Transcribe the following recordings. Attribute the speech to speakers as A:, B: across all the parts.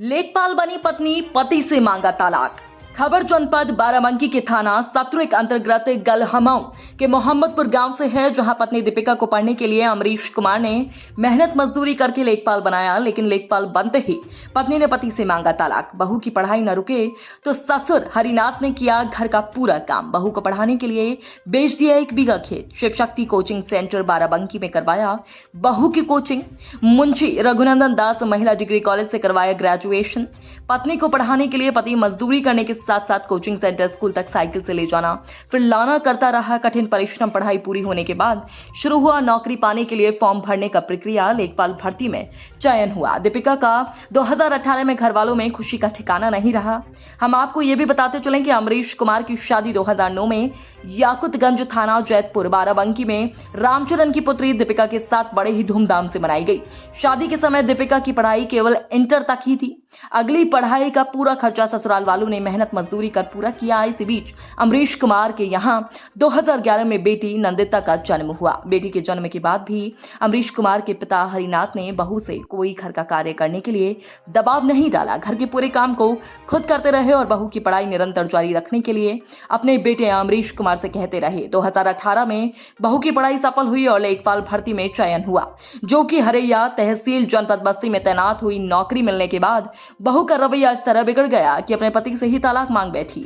A: लेखपाल बनी पत्नी पति से मांगा तलाक। खबर जनपद बाराबंकी के थाना सत्र के अंतर्गत गलहमाऊ के मोहम्मदपुर गांव से है, जहां पत्नी दीपिका को पढ़ने के लिए अमरीश कुमार ने मेहनत मजदूरी करके लेखपाल बनाया, लेकिन लेखपाल बनते ही पत्नी ने पति से मांगा तलाक। बहू की पढ़ाई न रुके तो ससुर हरिनाथ ने किया घर का पूरा काम। बहू को पढ़ाने के लिए बेच दिया 1 बीघा खेत। शिव शक्ति कोचिंग सेंटर बाराबंकी में करवाया बहू की कोचिंग। मुंशी रघुनंदन दास महिला डिग्री कॉलेज से करवाया ग्रेजुएशन। पत्नी को पढ़ाने के लिए पति मजदूरी करने के साथ साथ कोचिंग सेंटर स्कूल तक साइकिल से ले जाना फिर लाना करता रहा। कठिन परिश्रम। पढ़ाई पूरी होने के बाद शुरू हुआ नौकरी पाने के लिए फॉर्म भरने का प्रक्रिया। लेखपाल भर्ती में चयन हुआ। दीपिका का 2018 में घर वालों में खुशी का ठिकाना नहीं रहा। हम आपको ये भी बताते चलें कि अमरीश कुमार की शादी 2009 में याकुतगंज थाना जैतपुर बाराबंकी में रामचरण की पुत्री दीपिका के साथ बड़े ही धूमधाम से मनाई गई। शादी के समय दीपिका की पढ़ाई केवल इंटर तक ही थी। अगली पढ़ाई का पूरा खर्चा ससुराल वालों ने मेहनत मजदूरी कर पूरा किया। इसी बीच अमरीश कुमार के यहाँ 2011 में बेटी नंदिता का जन्म हुआ। बेटी के जन्म के बाद भी अमरीश कुमार के पिता हरिनाथ ने बहू से कोई घर का कार्य करने के लिए दबाव नहीं डाला। घर के पूरे काम को खुद करते रहे और बहू की पढ़ाई निरंतर जारी रखने के लिए अपने बेटे अमरीश कुमार से कहते रहे। 2018 में बहू की पढ़ाई सफल हुई और लेखपाल भर्ती में चयन हुआ, जो कि हरैया तहसील जनपद बस्ती में तैनात हुई। नौकरी मिलने के बाद बहू का रवैया इस तरह बिगड़ गया कि अपने पति से ही तलाक मांग बैठी।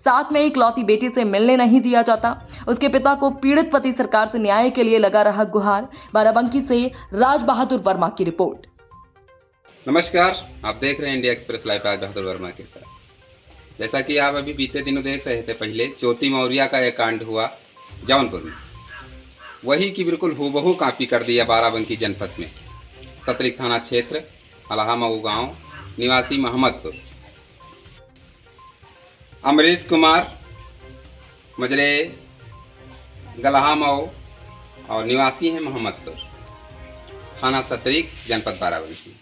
A: साथ में इकलौती बेटी से मिलने नहीं दिया जाता। उसके पिता को पीड़ित पति सरकार से न्याय के लिए लगा रहा गुहार। बाराबंकी से राज बहादुर वर्मा की रिपोर्ट।
B: नमस्कार, आप देख रहे हैं India express live Raj Bahadur Verma के साथ। जैसा कि आप अभी बीते दिनों देख रहे थे, पहले ज्योति मौर्य का एक कांड हुआ जौनपुर में, वही की बिल्कुल हूबहू कॉपी कर दिया बाराबंकी जनपद में सतरिक थाना क्षेत्र अलहामऊ गांव निवासी मोहम्मदपुर अमरीश कुमार मजरे गलहामऊ और निवासी हैं मोहम्मदपुर थाना सतरिक जनपद बाराबंकी।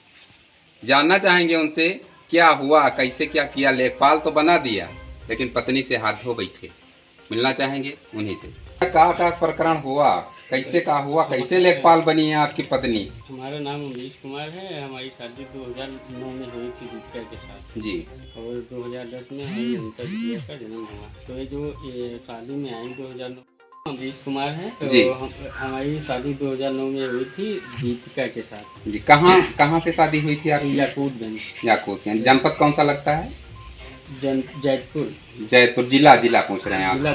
B: जानना चाहेंगे उनसे क्या हुआ, कैसे क्या किया। लेखपाल तो बना दिया, लेकिन पत्नी से हाथ धो बैठे। मिलना चाहेंगे उन्हीं से। का प्रकरण हुआ, कैसे का हुआ, कैसे लेखपाल बनी है आपकी पत्नी?
C: हमारा नाम अमरीश कुमार है। हमारी शादी 2009 में हुई थी दीपिका के साथ
B: जी,
C: और 2010 में हमारी दीपिका का जन्म हुआ। तो ये शादी में आई 2009 अमरीश कुमार है। तो हमारी शादी 2009 में हुई थी दीपिका के साथ।
B: जी, कहाँ से शादी हुई थी आपकी?
C: याकूतगंज।
B: जनपद कौन सा लगता है?
C: जैतपुर।
B: जिला पूछ रहे हैं आप?
C: जिला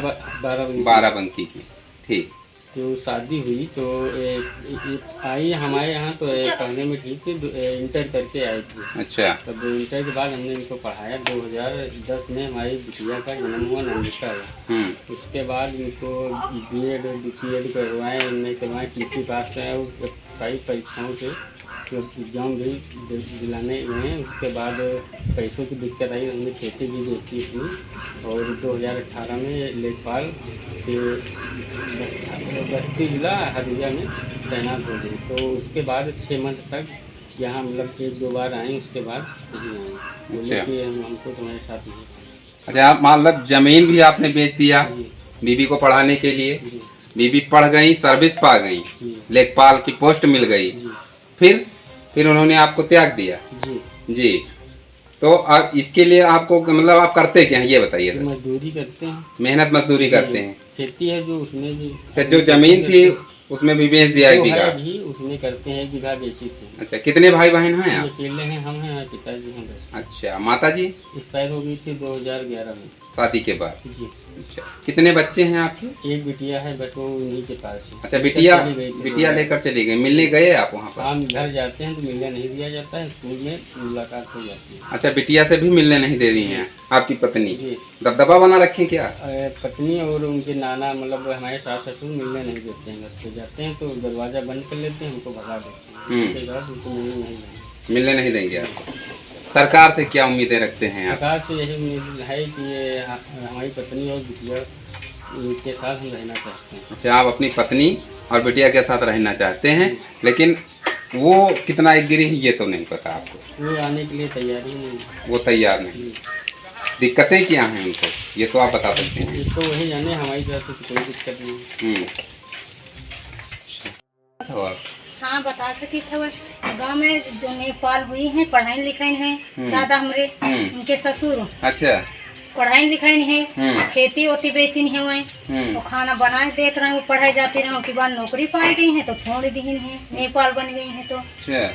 B: बाराबंकी की। ठीक।
C: तो शादी हुई तो आई हमारे यहाँ। तो पढ़ने में ठीक थी, इंटर करके आई थी।
B: अच्छा।
C: तब इंटर के बाद हमने इनको पढ़ाया। 2010 में हमारी बिटिया का जन्म हुआ, नंदिता का। उसके बाद इनको बीएड बीपीएड करवाएँ, उनने करवाएँ, टीसी पास कराए। उस सारी परीक्षाओं से एग्जाम भी दिलाने गए। उसके बाद पैसों की दिक्कत आई, हमने खेती भी बेची थी। और 2018 में लेखपाल के बस्ती जिला हरैया में तैनात हो गई। तो उसके बाद 6 मंथ तक यहाँ मतलब 1-2 बार आए, उसके बाद नहीं आए। बोले कि हमको तुम्हारे साथ नहीं।
B: अच्छा, आप मतलब जमीन भी आपने बेच दिया बीबी को पढ़ाने के लिए? बीबी पढ़ गई, सर्विस पा गई, लेखपाल की पोस्ट मिल गई, फिर उन्होंने आपको त्याग दिया? जी। तो अब इसके लिए आपको मतलब आप करते क्या हैं ये बताइए।
C: मजदूरी करते हैं,
B: मेहनत मजदूरी करते हैं।
C: खेती है जो, उसमें भी
B: जो जमीन थी उसमें भी बेच दिया 1 बीघा
C: भी उसमें करते हैं। 1 बीघा बेची थी।
B: अच्छा, कितने भाई बहन हैं आप?
C: अकेले हैं, हम हैं, पिताजी हैं बस।
B: अच्छा, माता जी
C: एक्सपायर हो गई थी 2011 में
B: शादी के बाद?
C: जी।
B: अच्छा, कितने बच्चे हैं आपके?
C: एक बिटिया है, बस वो उन्हीं के पास है।
B: अच्छा, बिटिया लेकर चली गई। मिलने गए आप वहाँ पर?
C: हम घर जाते हैं तो मिलने नहीं दिया जाता है, स्कूल में मुलाकात हो जाती है।
B: अच्छा, बिटिया से भी मिलने नहीं दे रही हैं आपकी पत्नी? दबदबा बना रखे क्या?
C: पत्नी और उनके नाना मतलब हमारे सास ससुर मिलने नहीं देते हैं। बच्चे जाते हैं तो दरवाजा बंद कर लेते हैं, हमको भगा देते हैं।
B: मिलने नहीं देंगे आपको? सरकार से क्या उम्मीदें रखते हैं आप?
C: सरकार से यही उम्मीद है कि ये हमारी पत्नी और बिटिया के साथ हम रहना चाहते हैं।
B: अच्छा, आप अपनी पत्नी और बिटिया के साथ रहना चाहते हैं, लेकिन वो कितना एग्री है ये तो नहीं पता आपको?
C: वो आने के लिए तैयारी नहीं। वो
B: तैयार नहीं। दिक्कतें क्या हैं उनको ये तो आप बता सकते हैं?
C: ये तो वही जाने, हमारी तरफ से कोई दिक्कत नहीं।
D: हाँ बता सकी थे। गाँव में जो नेपाल हुई है पढ़ाई लिखाई है, दादा हमरे उनके ससुर
B: अच्छा
D: पढ़ाई लिखाई है,
B: हम्म।
D: खेती होती बेची है वही तो खाना बनाए देख रहे हैं, वो पढ़ाई जाती रहे के बाद नौकरी पाई गई है तो छोड़ दी है, नेपाल बन गई है तो।
B: अच्छा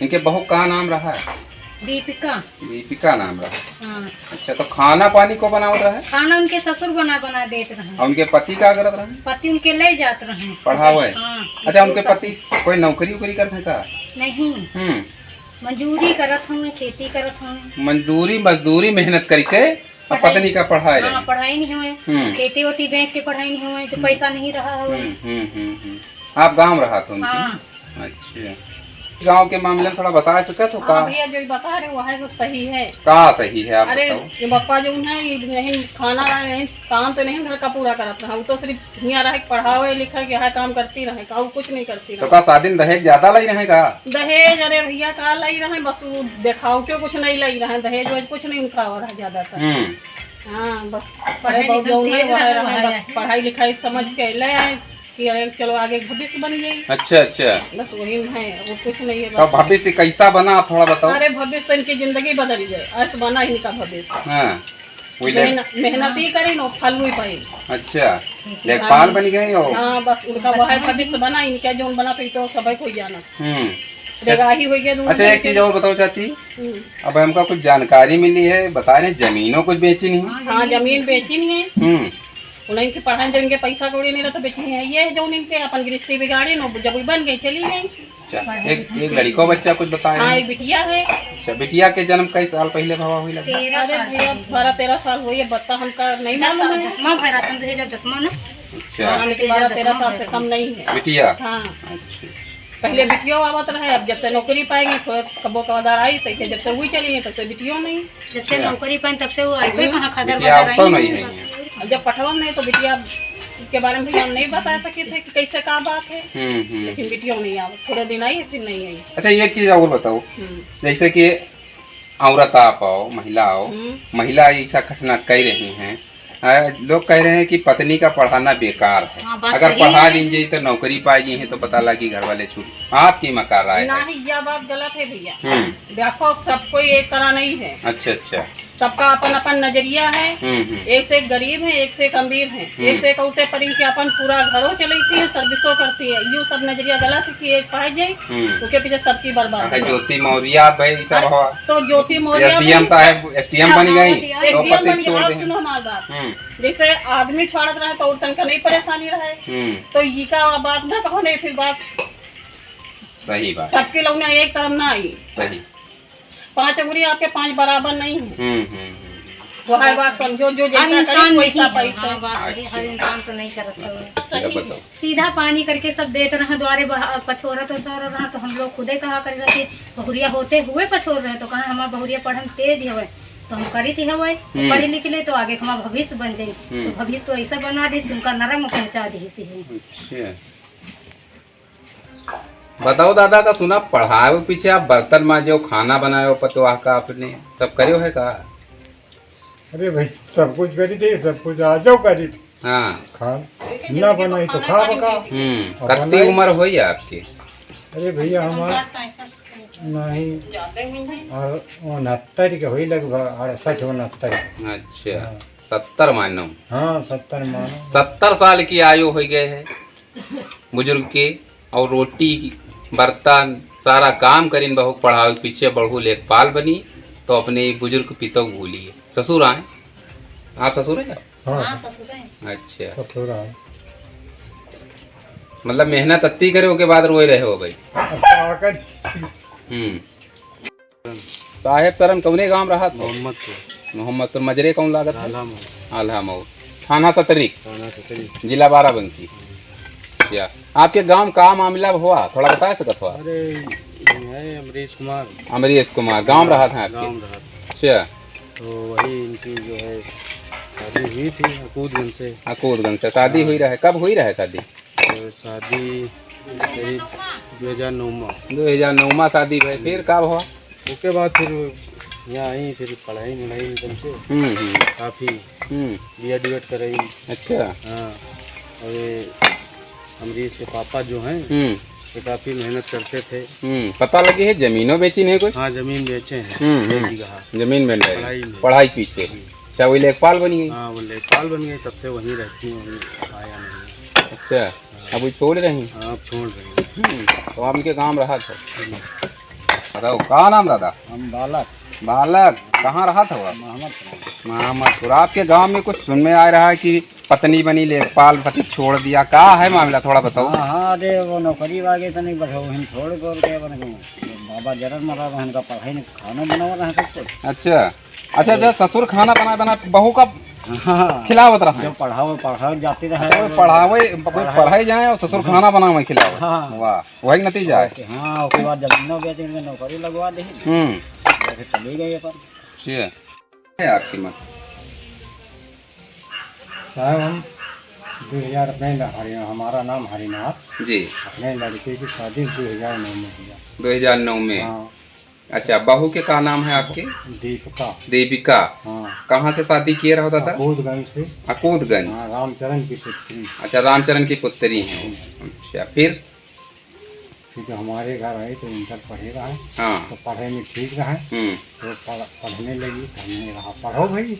B: इनके बहू का नाम रहा है?
D: दीपिका।
B: दीपिका नाम रहा।
D: हाँ
B: अच्छा तो खाना पानी को बनावत रहे?
D: खाना उनके ससुर बना देते रहे।
B: और उनके पति क्या करत रहे?
D: पति उनके ले जाते रहे
B: पढ़ावे।
D: हाँ।
B: अच्छा उनके पति कोई नौकरी उकरी करते हैं का?
D: नहीं मजदूरी करत हूँ, खेती करत हूँ।
B: मजदूरी मेहनत करके और पत्नी का पढ़ाए
D: हाँ पढ़ाई नहीं हुए, खेती होती बेच के पढ़ाई नहीं हुए तो पैसा नहीं रहा हुए।
B: आप गांव रहा था उनके?
D: हाँ।
B: अच्छा गांव के मामले में थोड़ा बता सकते हो का?
E: भैया जो बता रहे वो है सब सही है।
B: का सही है आप
E: अरे
B: बताओ।
E: ये बप्पा जो है ये नहीं खाना नहीं काम तो नहीं घर का पूरा करत रहा, वो तो सिर्फ यहाँ रहे पढ़ावे लिखा के है काम करती रहे का, वो कुछ नहीं करती
B: तो
E: रहे।
B: का शादी में दहेज ज्यादा लग रहे का?
E: दहेज अरे भैया का लाई रहे, बस वो देखाव के कुछ नहीं लाई रहे, दहेज वहेज कुछ नहीं उनका हो रहा ज्यादातर। हाँ बस पढ़े जो पढ़ाई लिखाई समझ के ले आए कि अरे चलो आगे भविष्य बन गई।
B: अच्छा
E: बस वही है, वो कुछ नहीं है।
B: तो भविष्य कैसा बना आप थोड़ा बताओ।
E: अरे भविष्य इनकी जिंदगी बदल जाए, ऐसा बना इनका भविष्य।
B: हाँ
E: मेहनत ही करी नो फल हुई पाई।
B: अच्छा लेखपाल बन गई हो?
E: हाँ बस उनका वह भविष्य बना, इनका जो बना पे तो सभी कोई जाना रेगाही हो गया।
B: अच्छा एक चीज और बताओ चाची, अब हमका कुछ जानकारी मिली है, बता रहे जमीनों कुछ बेची नहीं?
E: हाँ जमीन बेची नहीं है, उन्हें की पढ़ाई जब इनके पैसा कौड़ी नहीं रहा तो बेची है, ये जो इनके अपन गृहस्थी बिगाड़ी नो जब वो बन गई चली गई।
B: एक लड़को बच्चा कुछ बताया?
E: हाँ एक बिटिया है।
B: अच्छा बिटिया के जन्म कई साल पहले भवा हुई लगा?
E: अरे भैया 12-13 साल हुई है, बता हमका नहीं मालूम है। 12-13 साल से कम नहीं है
B: बिटिया।
E: हाँ
B: अच्छा
E: पहले बिटियों आवत रहे, अब जब से नौकरी पाएंगे तो कबो कबादार आई तो जब से हुई चली है तब से बिटियों नहीं।
D: जब से नौकरी पाई तब से वो आई कहाँ खदर
B: बिटिया अब तो नहीं है।
E: जब पठवा नहीं तो बिटिया के बारे में भैया हम नहीं बता सके थे कि कैसे क्या बात है, लेकिन बिटियों नहीं आवत, थोड़े दिन आई फिर नहीं आई।
B: अच्छा एक चीज और बताओ, जैसे कि औरत आप आओ महिला आओ, महिला ऐसा घटना कह रही हैं, लोग कह रहे हैं कि पत्नी का पढ़ाना बेकार है।
D: हाँ,
B: अगर पढ़ा लीजिए तो नौकरी पाई है तो पता लगी घर वाले छूट। आपकी मकार राय है?
E: नहीं यह बात गलत है भैया। देखो सब कोई एक तरह नहीं है।
B: अच्छा
E: सबका अपन अपन नजरिया है। एक से एक गरीब है, एक से एक अमीर है, एक से एक औसे परी के अपन पूरा घरों चलती है, सर्विसों करती है। यू सब नजरिया गलत है कि एक पाई जाए उसके पीछे सबकी बर्बाद है।
B: ज्योति मौर्य
E: तो ज्योति मौर्य
B: एसडीएम साहब एसडीएम बन गई तो पति छोड़ दे।
E: सुनो हमारी बात, जैसे आदमी छोड़त रहे तो औरतन का नहीं परेशानी रहे, तो ये का बात ना कहो नहीं, फिर बात
B: सही बात,
E: सबके लोग ने एक तरफ ना आई।
B: सही
E: 5 अंगुली आपके 5 बराबर नहीं है। वो है बात समझो, जो जैसा करे वैसा पैसा।
D: हर इंसान तो नहीं करता
B: सही।
D: सीधा पानी करके सब देते रहे, द्वारे पछोरा तो सौर रहा तो हम लोग खुदे कहा कर रहे बहुरिया होते हुए पछोर रहे तो कहा हमारा बहुरिया पढ़न तेज है तो हम करी थी हवे पढ़े लिख ले तो आगे हमारा भविष्य बन जाये, तो भविष्य तो ऐसा बना दी उनका नरम पहुँचा दी।
B: बताओ दादा का सुना पढ़ाओ पीछे आप बर्तन मांजो, खाना बनाओ, पतवाह का आपने सब करियो है का?
F: अरे भाई सब कुछ करी थे, सब कुछ आ जाओ करी थी।
B: हाँ
F: खान ना बनाई तो खा बका।
B: कितनी उम्र हुई है आपकी?
F: अरे भैया हमारा नहीं 69 के हुई लगभग 68-69।
B: अच्छा 70 मानो।
F: हाँ 70 मानो।
B: 70 साल की आयु हो गए है बुजुर्ग के, और रोटी बर्तन सारा काम करीन बहु पढ़ाओ पीछे बढ़ू लेखपाल बनी तो अपने बुजुर्ग पिता भूलिए। ससुर आए आप? ससुर है?
F: हाँ
B: अच्छा
F: ससुर आए।
B: मतलब मेहनत अत्ती करे के बाद रोए रहे हो भाई? साहेब सरन कौने गांव रहा? मोहम्मदपुर। मजरे कौन लागत? आल्हा मऊ। थाना सतरिक जिला बाराबंकी। क्या आपके गांव का मामला हुआ थोड़ा बता सकते हो?
C: अरे
B: अमरीश कुमार गांव रहा था आपके? अच्छा
C: तो वही इनकी जो है शादी हुई थी अकूदगंज से।
B: अकूदगंज से शादी हुई रहे? कब हुई रहे शादी?
C: तो शादी करीब
B: 2009 शादी हुई। फिर कब हुआ?
C: उसके बाद फिर यहाँ आई, फिर पढ़ाई एकदम से काफ़ी BEd कराई।
B: अच्छा
C: हाँ। और अमरीश के पापा जो हैं तो काफ़ी मेहनत करते थे।
B: पता लगे है जमीनों बेची नहीं कुछ?
C: हाँ, ज़मीन बेचे हैं।
B: जमीन मिल रही
C: पढ़ाई
B: है
C: में।
B: पढ़ाई पीछे। अच्छा वही लेखपाल बनी गई?
C: हाँ, वो लेखपाल बन गए, तब से वहीं रहती हैं, वहीं आया नहीं।
B: अच्छा अब वो छोड़ रही?
C: हाँ, अब छोड़ रहे हैं।
B: तो आप उनके काम रहा था? बताओ कहाँ नाम दादा?
C: हम बालक
B: बालक कहाँ रहा था वह? मोहम्मदपुर। आपके गांव में कुछ सुन में आ रहा है कि पत्नी बनी लेखपाल, पति छोड़ दिया, क्या है मामला थोड़ा बताओ।
G: हाँ, अरे वो नौकरी वागे तो नहीं बढ़ो, हम छोड़ के बन गए। बाबा जरन मरा बहन का पढ़ाई ने खाना बनावा रहा सब कुछ।
B: अच्छा अच्छा, ससुर खाना बना बहू का
G: हाँ,
B: खिलावत रहा है?
G: जो पढ़ाओ जाती रहे।
B: अच्छा वो पढ़ाई जाए और ससुर खाना बनावे खिलावे।
G: हाँ।
B: वाह वही नतीजा है।
G: हाँ, उसके बाद जमीनों बेच के नौकरी लगवा दी, फिर चली गई अपन।
B: ठीक है आपकी मत।
F: साहब हम 2000 अपने हमारा नाम हरिनाथ,
B: जी
F: अपने लड़के की शादी 2009 में किया।
B: 2009 में?
F: हाँ,
B: अच्छा बहू के का नाम है आपके?
F: दीपिका।
B: देविका।
F: हाँ,
B: कहाँ से शादी किए रहा था?
F: अकोदगंज से।
B: अकोदगंज।
F: हाँ, रामचरण की पुत्री।
B: अच्छा रामचरण की पुत्री हैं। अच्छा फिर
F: जो हमारे घर आई तो इंटर पढ़े रहा है,
B: हाँ
F: तो पढ़े में ठीक रहा है, तो पढ़ने लगी तो हमने कहा पढ़ो भाई।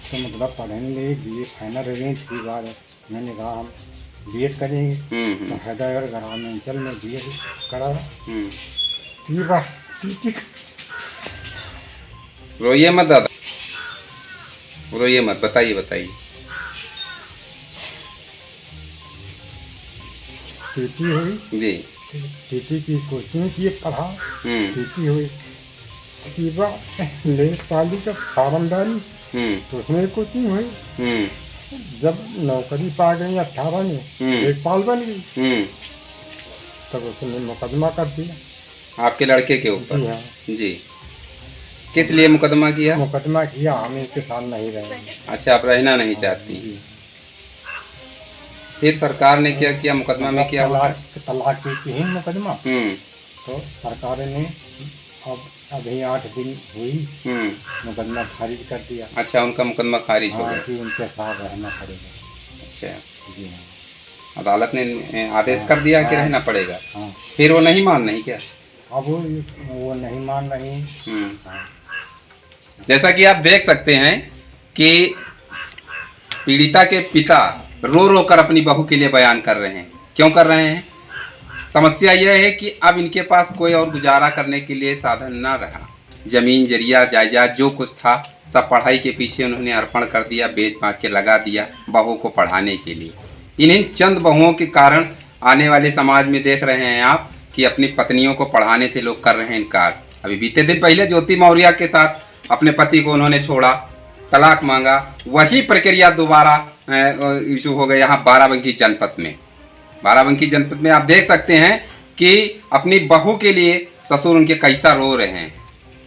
F: तो मतलब पढ़ने लगी, BA फाइनल रेंज की बात है। मैंने कहा हम BEd करेंगे, तो हैदराबाद ग्रामांचल में BEd करा।
B: रोइए मत दादा, रोइए मत, बताइए।
F: TT हुई
B: जी।
F: TT की कोचिंग की पढ़ा।
B: हम्म
F: TT हुई तीबा लेखपाली का फार्म डाली, तो उसमें कोचिंग हुई। जब नौकरी पा गई 18 में, लेखपाल बन गई, तब उसने मुकदमा कर दिया
B: आपके लड़के के ऊपर?
F: जी हाँ,
B: जी। किस लिए मुकदमा किया?
F: मुकदमा किया हम इनके साथ नहीं रहे।
B: अच्छा आप रहना नहीं चाहती? फिर सरकार ने क्या किया मुकदमा में? क्या
F: तलाक की ही मुकदमा। तो सरकार ने अब अभी 8 दिन हुई, मुकदमा खारिज कर दिया।
B: अच्छा उनका मुकदमा खारिज हो
F: हाँ,
B: गया?
F: कि उनके साथ रहना पड़ेगा।
B: अच्छा
F: जी हाँ।
B: अदालत ने आदेश कर दिया कि रहना पड़ेगा?
F: हाँ,
B: फिर वो नहीं मान रही क्या?
F: अब वो नहीं मान रही। हाँ।
B: जैसा कि आप देख सकते हैं कि पीड़िता के पिता रो रो कर अपनी बहू के लिए बयान कर रहे हैं। क्यों कर रहे हैं? समस्या यह है कि अब इनके पास कोई और गुजारा करने के लिए साधन ना रहा। जमीन जरिया जायदाद जो कुछ था सब पढ़ाई के पीछे उन्होंने अर्पण कर दिया, बेच बाँच के लगा दिया बहू को पढ़ाने के लिए। इन्हीं चंद बहुओं के कारण आने वाले समाज में देख रहे हैं आप कि अपनी पत्नियों को पढ़ाने से लोग कर रहे हैं इनकार। अभी बीते दिन पहले ज्योति मौर्य के साथ अपने पति को उन्होंने छोड़ा, तलाक मांगा, वही प्रक्रिया दोबारा इशू हो गया यहाँ बाराबंकी जनपद में। बाराबंकी जनपद में आप देख सकते हैं कि अपनी बहू के लिए ससुर उनके कैसा रो रहे हैं,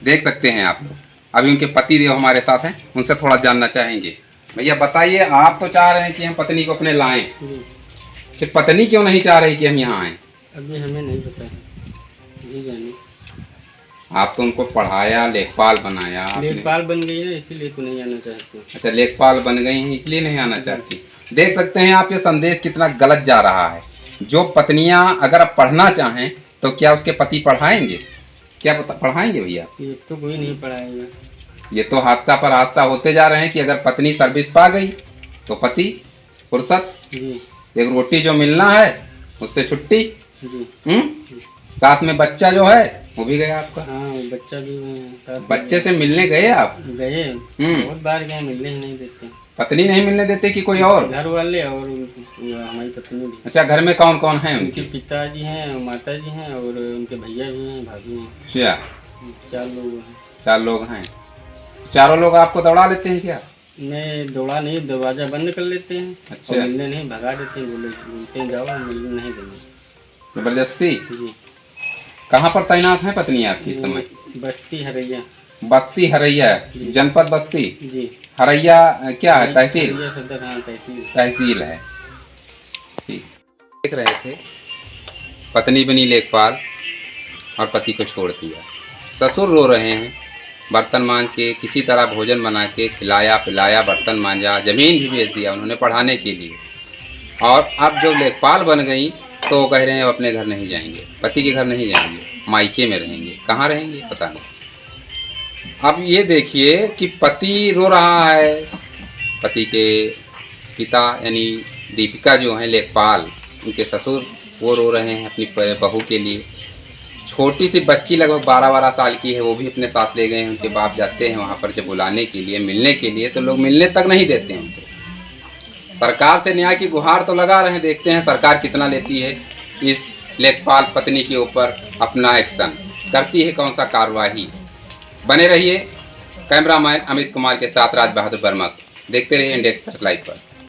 B: देख सकते हैं आप लोग। अभी उनके पति देव हमारे साथ हैं, उनसे थोड़ा जानना चाहेंगे। भैया बताइए, आप तो चाह रहे हैं कि हम पत्नी को अपने लाएं, फिर पत्नी क्यों नहीं चाह रही कि हम यहाँ आएँ?
C: अभी हमें नहीं पता है, नहीं जाने।
B: आप तो उनको पढ़ाया, लेखपाल बनाया।
C: लेखपाल बन गई है इसीलिए तो नहीं आना चाहती।
B: अच्छा लेखपाल बन गई हैं इसलिए नहीं आना चाहती। देख सकते हैं आप ये संदेश कितना गलत जा रहा है। जो पत्नियां अगर आप पढ़ना चाहें तो क्या उसके पति पढ़ाएंगे? क्या पढ़ाएंगे भैया?
C: ये तो कोई नहीं पढ़ाएगा।
B: ये तो हादसा पर हादसा होते जा रहे हैं कि अगर पत्नी सर्विस पा गई तो पति फुर्सत, एक रोटी जो मिलना है उससे छुट्टी, साथ में बच्चा जो है वो भी गया आपका।
C: हाँ बच्चा भी है।
B: बच्चे से मिलने गए आप?
C: गए, बहुत बार गए, मिलने ही नहीं देते।
B: पत्नी नहीं मिलने देते कि कोई और?
C: घर वाले और हमारी पत्नी भी।
B: अच्छा घर में कौन कौन है
C: उनके पिताजी हैं, माताजी हैं और उनके भैया भी हैं, भाभी हैं।
B: अच्छा
C: 4 लोग हैं।
B: 4 लोग हैं। चारों लोग आपको दौड़ा लेते हैं क्या?
C: नहीं दौड़ा नहीं, दरवाजा बंद कर लेते हैं।
B: अच्छा।
C: और मिलने नहीं, भगा देते हैं, बोलते हैं जाओ, मिलने नहीं देंगे।
B: जबरदस्ती?
C: जी।
B: कहाँ पर तैनात है पत्नी आपकी इस समय?
C: बस्ती हरैया।
B: बस्ती हरैया, जनपद बस्ती।
C: जी।
B: हरैया क्या है? तहसील?
C: हरैया सदर, हाँ तहसील।
B: तहसील है। ठीक। देख रहे थे पत्नी बनी लेखपाल और पति को छोड़ दिया। ससुर रो रहे हैं, बर्तन मांज के किसी तरह भोजन बना के खिलाया पिलाया, बर्तन मांजा, जमीन भी बेच दिया उन्होंने पढ़ाने के लिए। और अब जो लेखपाल बन गई तो वो कह रहे हैं अब अपने घर नहीं जाएंगे, पति के घर नहीं जाएंगे, मायके में रहेंगे। कहाँ रहेंगे पता नहीं। अब ये देखिए कि पति रो रहा है, पति के पिता यानी दीपिका जो हैं लेखपाल, उनके ससुर वो रो रहे हैं अपनी बहू के लिए। छोटी सी बच्ची लगभग 12-12 साल की है, वो भी अपने साथ ले गए हैं। उनके बाप जाते हैं वहाँ पर जब बुलाने के लिए, मिलने के लिए, तो लोग मिलने तक नहीं देते हैं उनको। सरकार से न्याय की गुहार तो लगा रहे हैं, देखते हैं सरकार कितना लेती है इस लेखपाल पत्नी के ऊपर अपना एक्शन, करती है कौन सा कार्रवाई। बने रहिए कैमरामैन अमित कुमार के साथ राज बहादुर वर्मा। देखते रहिए इंडिया एक्सप्रेस लाइव पर।